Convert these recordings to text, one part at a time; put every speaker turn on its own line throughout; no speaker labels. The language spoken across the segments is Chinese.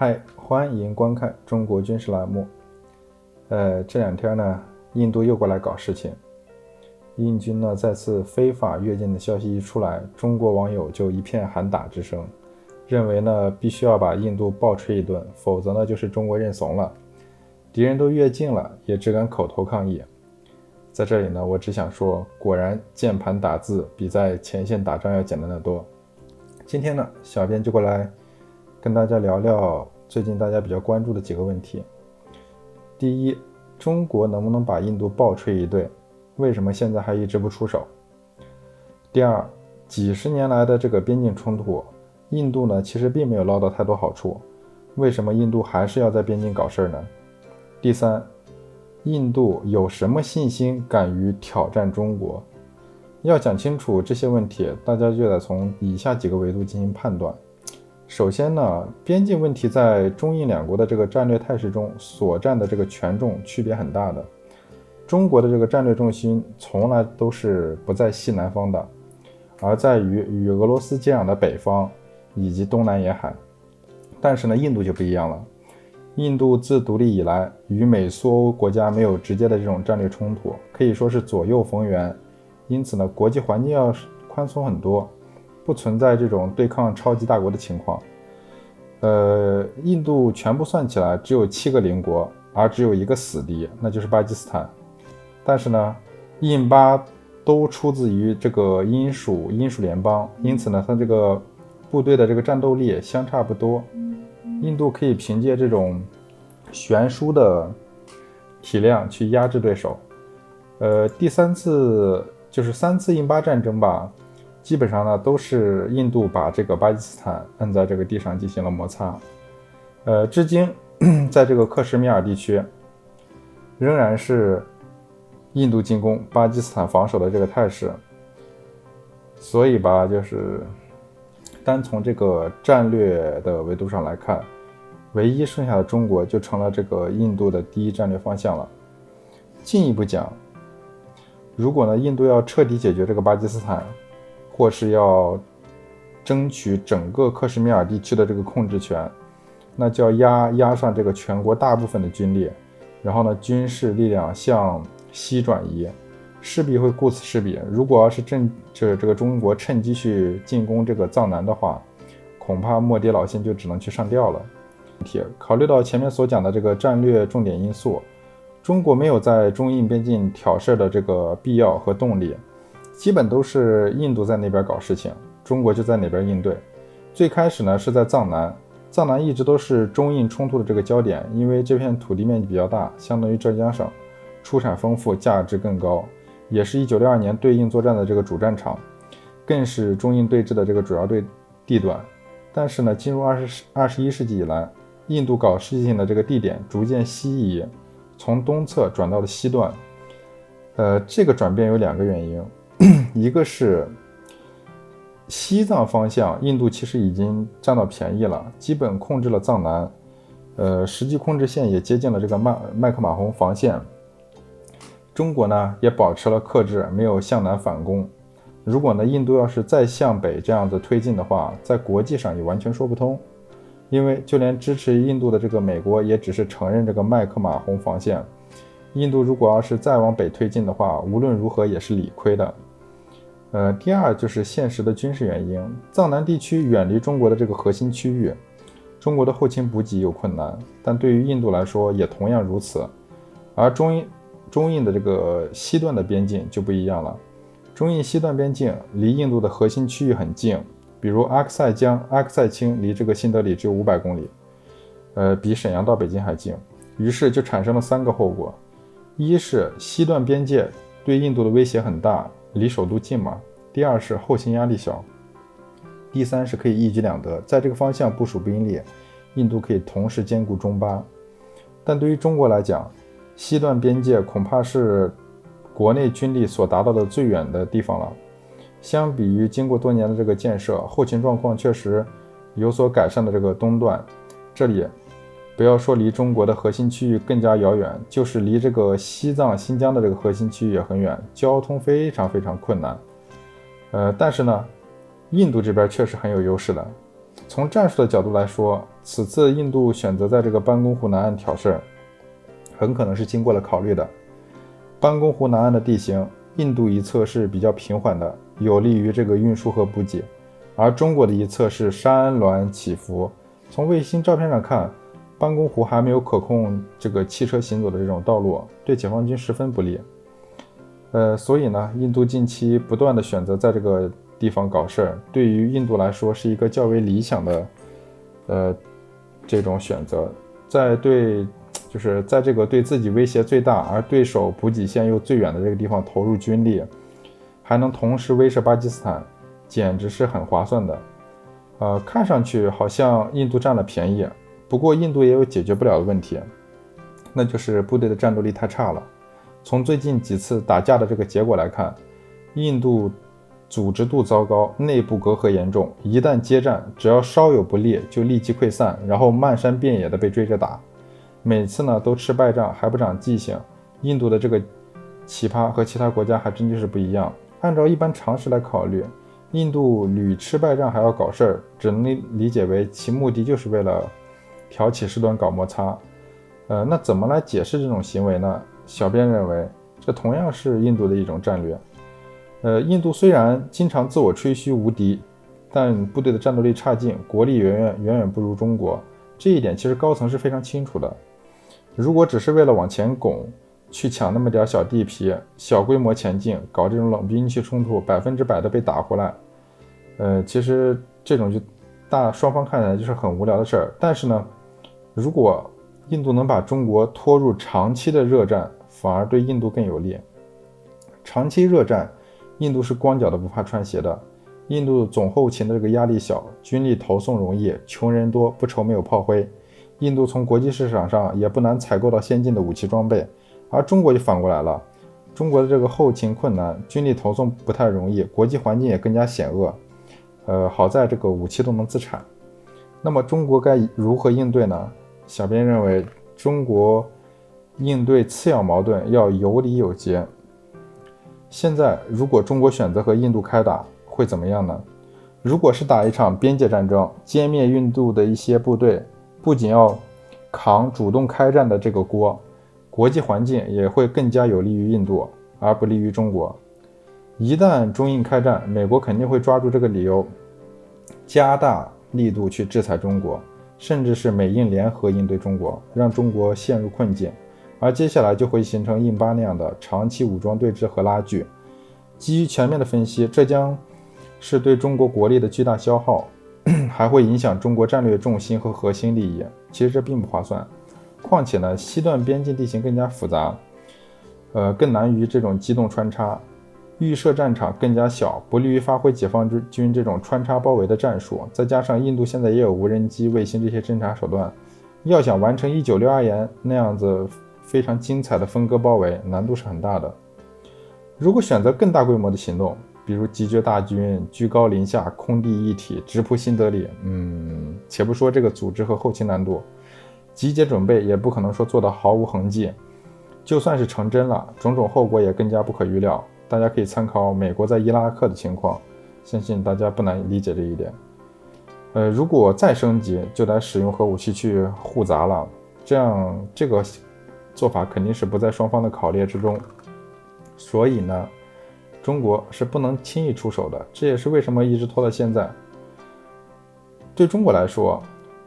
嗨，欢迎观看中国军事栏目。这两天呢，印度又过来搞事情。印军呢再次非法越境的消息一出来，中国网友就一片喊打之声，认为呢必须要把印度暴吹一顿，否则呢就是中国认怂了。敌人都越境了，也只敢口头抗议。在这里呢，我只想说，果然键盘打字比在前线打仗要简单得多。今天呢，小编就过来跟大家聊聊最近大家比较关注的几个问题。第一，中国能不能把印度暴吹一顿？为什么现在还一直不出手？第二，几十年来的这个边境冲突，印度呢其实并没有捞到太多好处，为什么印度还是要在边境搞事呢？第三，印度有什么信心敢于挑战中国？要讲清楚这些问题，大家就得从以下几个维度进行判断。首先呢，边境问题在中印两国的这个战略态势中所占的这个权重区别很大的。中国的这个战略重心从来都是不在西南方的，而在于与俄罗斯接壤的北方以及东南沿海。但是呢，印度就不一样了。印度自独立以来，与美苏欧国家没有直接的这种战略冲突，可以说是左右逢源。因此呢，国际环境要宽松很多，不存在这种对抗超级大国的情况。印度全部算起来只有7个邻国，而只有一个死敌，那就是巴基斯坦。但是呢，印巴都出自于这个英属联邦，因此呢，它这个部队的这个战斗力相差不多。印度可以凭借这种悬殊的体量去压制对手。第3次就是3次印巴战争吧，基本上呢都是印度把这个巴基斯坦摁在这个地上进行了摩擦。至今在这个克什米尔地区仍然是印度进攻巴基斯坦防守的这个态势。所以吧，就是单从这个战略的维度上来看，唯一剩下的中国就成了这个印度的第一战略方向了。进一步讲，如果呢印度要彻底解决这个巴基斯坦，或是要争取整个克什米尔地区的这个控制权，那就要压上这个全国大部分的军力，然后呢军事力量向西转移，势必会顾此失彼。如果要是这个中国趁机去进攻这个藏南的话，恐怕莫迪老先就只能去上吊了。考虑到前面所讲的这个战略重点因素，中国没有在中印边境挑事的这个必要和动力，基本都是印度在那边搞事情，中国就在哪边应对。最开始呢是在藏南，藏南一直都是中印冲突的这个焦点，因为这片土地面积比较大，相当于浙江省，出产丰富，价值更高，也是1962年对印作战的这个主战场，更是中印对峙的这个主要地段。但是呢，进入21世纪以来，印度搞事情的这个地点逐渐西移，从东侧转到了西段。这个转变有2个原因，一个是西藏方向，印度其实已经占到便宜了，基本控制了藏南，实际控制线也接近了这个麦克马洪防线。中国呢也保持了克制，没有向南反攻。如果呢印度要是再向北这样子推进的话，在国际上也完全说不通，因为就连支持印度的这个美国也只是承认这个麦克马洪防线。印度如果要是再往北推进的话，无论如何也是理亏的。第二就是现实的军事原因，藏南地区远离中国的这个核心区域，中国的后勤补给有困难，但对于印度来说也同样如此。而中印的这个西段的边境就不一样了，中印西段边境离印度的核心区域很近，比如阿克塞江、阿克塞钦离这个新德里只有500公里，比沈阳到北京还近。于是就产生了3个后果：一是西段边界对印度的威胁很大，离首都近嘛；第二是后勤压力小；第三是可以一举两得，在这个方向部署兵力，印度可以同时兼顾中巴。但对于中国来讲，西段边界恐怕是国内军力所达到的最远的地方了。相比于经过多年的这个建设，后勤状况确实有所改善的这个东段，这里不要说离中国的核心区域更加遥远，就是离这个西藏、新疆的这个核心区域也很远，交通非常非常困难。但是呢，印度这边确实很有优势的。从战术的角度来说，此次印度选择在这个班公湖南岸挑事，很可能是经过了考虑的。班公湖南岸的地形，印度一侧是比较平缓的，有利于这个运输和补给，而中国的一侧是山峦起伏。从卫星照片上看，班公湖还没有可控这个汽车行走的这种道路，对解放军十分不利。所以呢，印度近期不断的选择在这个地方搞事儿，对于印度来说是一个较为理想的这种选择。在这个对自己威胁最大，而对手补给线又最远的这个地方投入军力，还能同时威慑巴基斯坦，简直是很划算的。看上去好像印度占了便宜，不过印度也有解决不了的问题，那就是部队的战斗力太差了。从最近几次打架的这个结果来看，印度组织度糟糕，内部隔阂严重，一旦接战，只要稍有不利就立即溃散，然后漫山遍野的被追着打。每次呢都吃败仗还不长记性，印度的这个奇葩和其他国家还真就是不一样。按照一般常识来考虑，印度屡吃败仗还要搞事儿，只能理解为其目的就是为了挑起事端搞摩擦。那怎么来解释这种行为呢？小编认为，这同样是印度的一种战略。印度虽然经常自我吹嘘无敌，但部队的战斗力差劲，国力远远不如中国。这一点其实高层是非常清楚的。如果只是为了往前拱，去抢那么点小地皮，小规模前进，搞这种冷兵器冲突，100%的被打回来，其实这种就双方看起来就是很无聊的事儿。但是呢，如果印度能把中国拖入长期的热战，反而对印度更有利。长期热战，印度是光脚的不怕穿鞋的。印度总后勤的这个压力小，军力投送容易，穷人多，不愁没有炮灰。印度从国际市场上也不难采购到先进的武器装备，而中国就反过来了。中国的这个后勤困难，军力投送不太容易，国际环境也更加险恶。好在这个武器都能自产。那么中国该如何应对呢？小编认为，中国应对次要矛盾要有理有节。现在如果中国选择和印度开打，会怎么样呢？如果是打一场边界战争，歼灭印度的一些部队，不仅要扛主动开战的这个锅，国际环境也会更加有利于印度，而不利于中国。一旦中印开战，美国肯定会抓住这个理由，加大力度去制裁中国，甚至是美印联合应对中国，让中国陷入困境。而接下来就会形成印巴那样的长期武装对峙和拉锯。基于全面的分析，这将是对中国国力的巨大消耗，还会影响中国战略重心和核心利益。其实这并不划算。况且呢，西段边境地形更加复杂，更难于这种机动穿插，预设战场更加小，不利于发挥解放军这种穿插包围的战术。再加上印度现在也有无人机、卫星这些侦察手段，要想完成1962年那样子非常精彩的分割包围，难度是很大的。如果选择更大规模的行动，比如集结大军，居高临下，空地一体，直扑新德里，且不说这个组织和后勤难度，集结准备也不可能说做到毫无痕迹。就算是成真了，种种后果也更加不可预料。大家可以参考美国在伊拉克的情况，相信大家不难理解这一点。如果再升级，就得使用核武器去互砸了，这个做法肯定是不在双方的考虑之中。所以呢，中国是不能轻易出手的，这也是为什么一直拖到现在。对中国来说，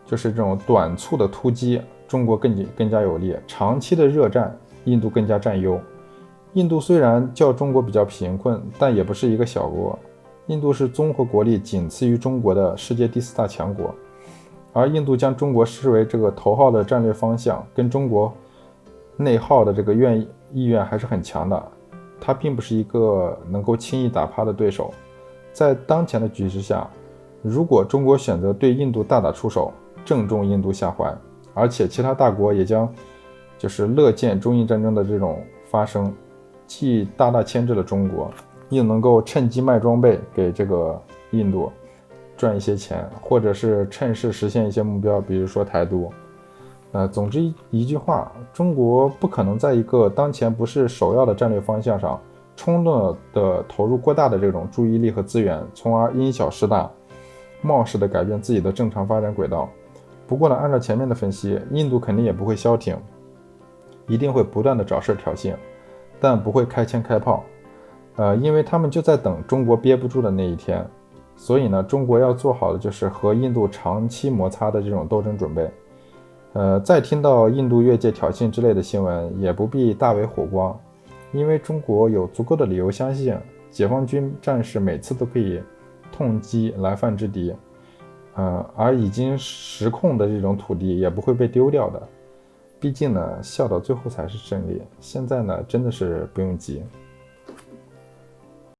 就是这种短促的突击，中国更加有利；长期的热战，印度更加占优。印度虽然较中国比较贫困，但也不是一个小国。印度是综合国力仅次于中国的世界第4大强国，而印度将中国视为这个头号的战略方向，跟中国内耗的这个意愿还是很强的。它并不是一个能够轻易打趴的对手。在当前的局势下，如果中国选择对印度大打出手，正中印度下怀，而且其他大国也将乐见中印战争的这种发生，既大牵制了中国，又能够趁机卖装备给这个印度，赚一些钱，或者是趁势实现一些目标，比如说台独。总之一句话，中国不可能在一个当前不是首要的战略方向上冲动的投入过大的这种注意力和资源，从而因小失大，冒失的改变自己的正常发展轨道。不过呢，按照前面的分析，印度肯定也不会消停，一定会不断的找事挑衅，但不会开枪开炮。因为他们就在等中国憋不住的那一天，所以呢，中国要做好的就是和印度长期摩擦的这种斗争准备。再听到印度越界挑衅之类的新闻，也不必大为火光，因为中国有足够的理由相信，解放军战士每次都可以痛击来犯之敌，而已经实控的这种土地也不会被丢掉的。毕竟呢，笑到最后才是胜利。现在呢，真的是不用急。